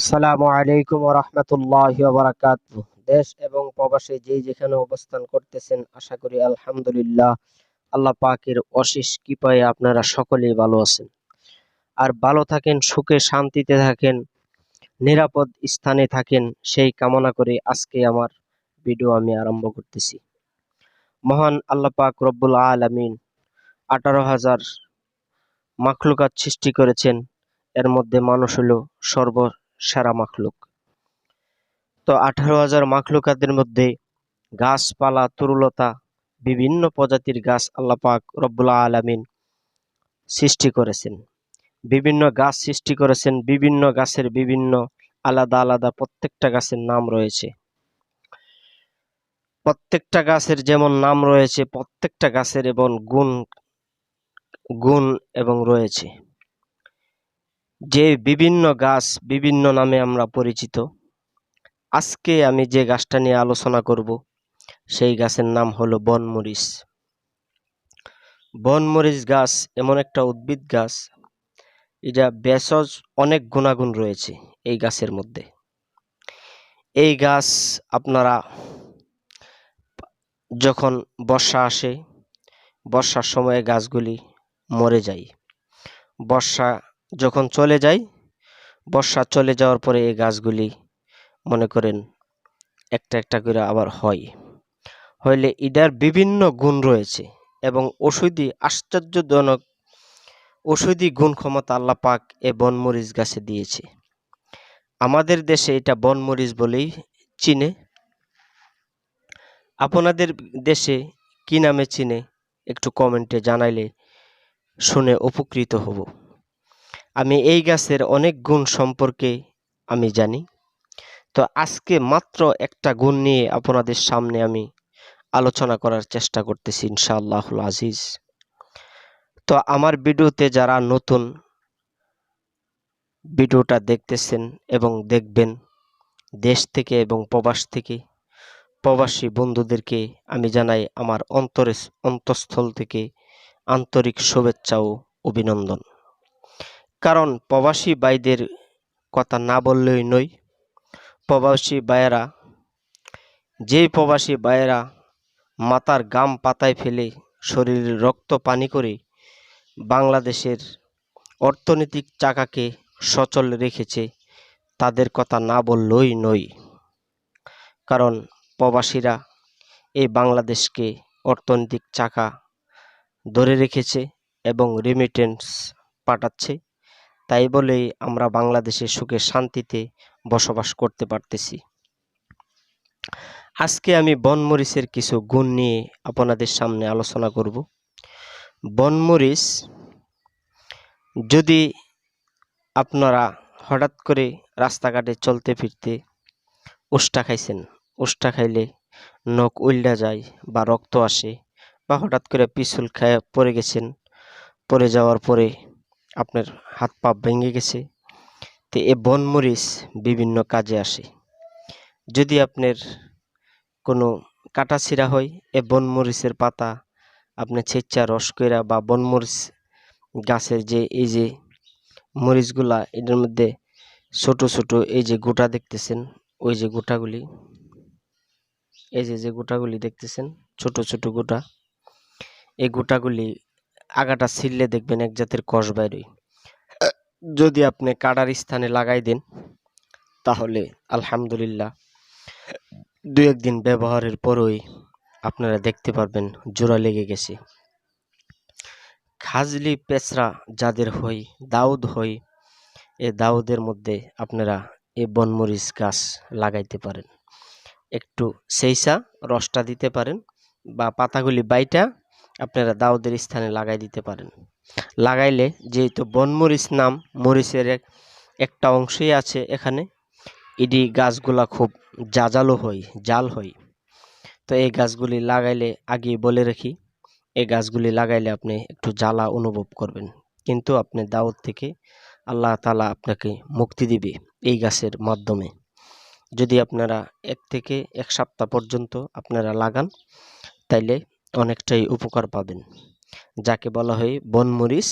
আসসালামু আলাইকুম ওয়া রাহমাতুল্লাহি ওয়া বারাকাতুহু। দেশ এবং প্রবাসে যেখানে অবস্থান করতেছেন, আশা করি আলহামদুলিল্লাহ আল্লাহ পাকের অশেষ কৃপায় আপনারা সকলেই ভালো আছেন। আর ভালো থাকেন, সুখে শান্তিতে থাকেন, নিরাপদ স্থানে থাকেন, সেই কামনা করে আজকে আমার ভিডিও আমি আরম্ভ করতেছি। মহান আল্লাহ পাক রব্বুল আলামিন 18,000 মাখলুকাত সৃষ্টি করেছেন। এর মধ্যে মানুষ হলো সর্বসেরা মাখলুক। তো 18,000 মাখলুকাতের মধ্যে গাছপালা, তরুলতা, বিভিন্ন প্রজাতির গাছ আল্লাহ পাক রব্বুল আলামিন সৃষ্টি করেছেন। বিভিন্ন গাছ সৃষ্টি করেছেন, বিভিন্ন গাছের বিভিন্ন আলাদা আলাদা প্রত্যেকটা গাছের নাম রয়েছে। প্রত্যেকটা গাছের যেমন নাম রয়েছে, প্রত্যেকটা গাছের এবং গুণ গুণ এবং রয়েছে। যে বিভিন্ন গাছ বিভিন্ন নামে আমরা পরিচিত। আজকে আমি যে গাছটা নিয়ে আলোচনা করব, সেই গাছের নাম হলো বনমরিচ। বনমরিচ গাছ এমন একটা উদ্ভিদ গাছ, এটা ভেষজ অনেক গুণাগুণ রয়েছে এই গাছের মধ্যে। এই গাছ আপনারা যখন বর্ষা আসে, বর্ষার সময়ে গাছগুলি মরে যায়। বর্ষা যখন চলে যায়, বর্ষা চলে যাওয়ার পরে এই গাছগুলি মনে করেন একটা একটা করে আবার হইলে এটার বিভিন্ন গুণ রয়েছে এবং আশ্চর্যজনক ঔষধি গুণ ক্ষমতা আল্লাহ পাক এ বনমরিচ গাছে দিয়েছে। আমাদের দেশে এটা বনমরিচ বলেই চিনে। আপনাদের দেশে কি নামে চিনে একটু কমেন্টে জানাইলে শুনে উপকৃত হব। আমি এই গাছের অনেক গুণ সম্পর্কে আমি জানি। তো আজকে মাত্র একটা গুণ নিয়ে আপনাদের সামনে আমি আলোচনা করার চেষ্টা করতেছি ইনশাআল্লাহুল আজিজ। তো আমার ভিডিওতে যারা নতুন ভিডিওটা দেখতেছেন এবং দেখবেন, দেশ থেকে এবং প্রবাস থেকে প্রবাসী বন্ধুদেরকে আমি জানাই আমার অন্তঃস্থল থেকে আন্তরিক শুভেচ্ছা ও অভিনন্দন। কারণ প্রবাসী ভাইদের কথা না বললেই নয়। প্রবাসী ভাইয়েরা মাথার ঘাম পাতায় ফেলে শরীরের রক্ত পানি করে বাংলাদেশের অর্থনৈতিক চাকাকে সচল রেখেছে, তাদের কথা না বললেই নয়। কারণ প্রবাসীরা এই বাংলাদেশকে অর্থনৈতিক চাকা ধরে রেখেছে এবং রেমিটেন্স পাঠাচ্ছে। তাই বলেই আমরা বাংলাদেশে সুখে শান্তিতে বসবাস করতে পারতেছি। আজকে আমি বনমরিচের কিছু গুণ নিয়ে আপনাদের সামনে আলোচনা করব। বনমরিচ যদি আপনারা হঠাৎ করে রাস্তাঘাটে চলতে ফিরতে উষ্টা খাইছেন, উষ্টা খাইলে নখ উল্টা যায় বা রক্ত আসে, বা হঠাৎ করে পিছল খেয়ে পড়ে গেছেন, পড়ে যাওয়ার পরে আপনার হাত পা ভেঙে গেছে, তো এ বনমরিচ বিভিন্ন কাজে আসে। যদি আপনার কোনো কাটা ছিঁড়া হয়, এ বনমরিচের পাতা আপনি ছেঁচা রস কইরা বা বনমরিচ গাছের এই যে মরিচগুলা, এটার মধ্যে ছোট ছোট এই যে গোটা দেখতেছেন, ওই যে গোটাগুলি, এই যে গোটাগুলি দেখতেছেন, ছোট ছোট গোটা, এই গোটাগুলি আগাটা ছিঁড়লে দেখবেন এক জাতের কষ বাইরই। যদি আপনি কাটার স্থানে লাগাই দেন, তাহলে আলহামদুলিল্লাহ 2-1 দিন ব্যবহারের পরই আপনারা দেখতে পারবেন জোড়া লেগে গেছে। খাজলি পেঁচড়া যাদের হয়, দাউদ হয়, এ দাউদের মধ্যে আপনারা এই বনমরিচ গাছ লাগাইতে পারেন। একটু সেইসা রসটা দিতে পারেন বা পাতাগুলি বাইটা আপনারা দাউদের স্থানে লাগাই দিতে পারেন। লাগাইলে যেহেতু বনমরিচ নাম, মরিচের একটা অংশই আছে এখানে, এটি গাছগুলা খুব জাল হয়। তো এই গাছগুলি লাগাইলে আগে বলে রাখি, এই গাছগুলি লাগাইলে আপনি একটু জ্বালা অনুভব করবেন, কিন্তু আপনি দাউদ থেকে আল্লাহ তাআলা আপনাকে মুক্তি দিবে এই গাছের মাধ্যমে। যদি আপনারা 1 থেকে 1 সপ্তাহ পর্যন্ত আপনারা লাগান, তাইলে অনেকটাই উপকার পাবেন। যাকে বলা হয় বনমরিচ,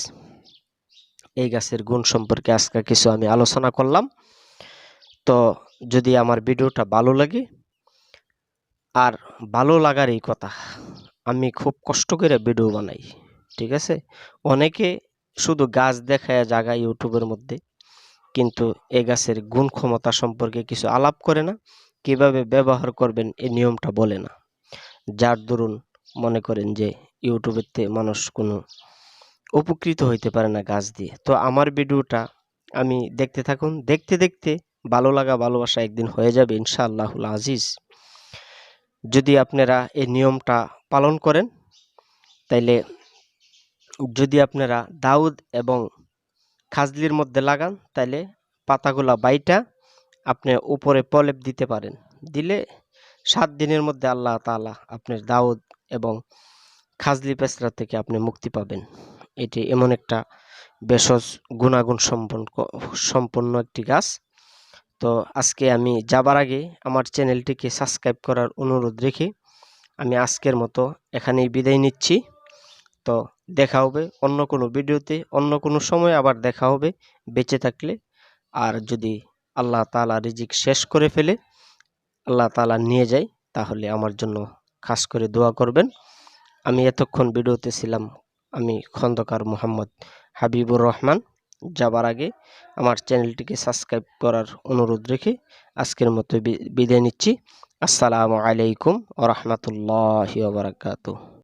এই গাছের গুণ সম্পর্কে আজকে কিছু আমি আলোচনা করলাম। তো যদি আমার ভিডিওটা ভালো লাগে, আর ভালো লাগারই কথা, আমি খুব কষ্ট করে ভিডিও বানাই, ঠিক আছে? অনেকে শুধু গাছ দেখায় জায়গায় ইউটিউবের মধ্যে, কিন্তু এ গাছের গুণ ক্ষমতা সম্পর্কে কিছু আলাপ করে না, কিভাবে ব্যবহার করবেন এই নিয়মটা বলে না। যার দরুন মনে করেন যে ইউটিউবেতে মানুষ কোনো উপকৃত হইতে পারে না গাছ দিয়ে। তো আমার ভিডিওটা আমি দেখতে থাকুন, দেখতে দেখতে ভালো লাগা ভালোবাসা একদিন হয়ে যাবে ইনশাআল্লাহুল আজিজ। যদি আপনারা এই নিয়মটা পালন করেন, তাইলে যদি আপনারা দাউদ এবং খাজলির মধ্যে লাগান, তাইলে পাতাগুলা বাইটা আপনি উপরে প্রলেপ দিতে পারেন। দিলে 7 দিনের মধ্যে আল্লাহ তাআলা আপনার দাউদ এবং খাজলি পেঁচড়া থেকে আপনি মুক্তি পাবেন। এটি এমন একটা ভেষজ গুণাগুণ সম্পন্ন একটি গাছ। তো আজকে আমি যাবার আগে আমার চ্যানেলটিকে সাবস্ক্রাইব করার অনুরোধ রেখে আমি আজকের মতো এখানেই বিদায় নিচ্ছি। তো দেখা হবে অন্য কোনো ভিডিওতে, অন্য কোনো সময় আবার দেখা হবে বেঁচে থাকলে। আর যদি আল্লাহ তাআলা রিজিক শেষ করে ফেলে, আল্লাহ তাআলা নিয়ে যায়, তাহলে আমার জন্য খাস করে দোয়া করবেন। আমি এতক্ষণ ভিডিওতে ছিলাম, আমি খন্দকার মোহাম্মদ হাবিবুর রহমান। যাবার আগে আমার চ্যানেলটিকে সাবস্ক্রাইব করার অনুরোধ রেখে আজকের মতো বিদায় নিচ্ছি। আসসালামু আলাইকুম ওয়া রাহমাতুল্লাহি ওয়া বারাকাতুহু।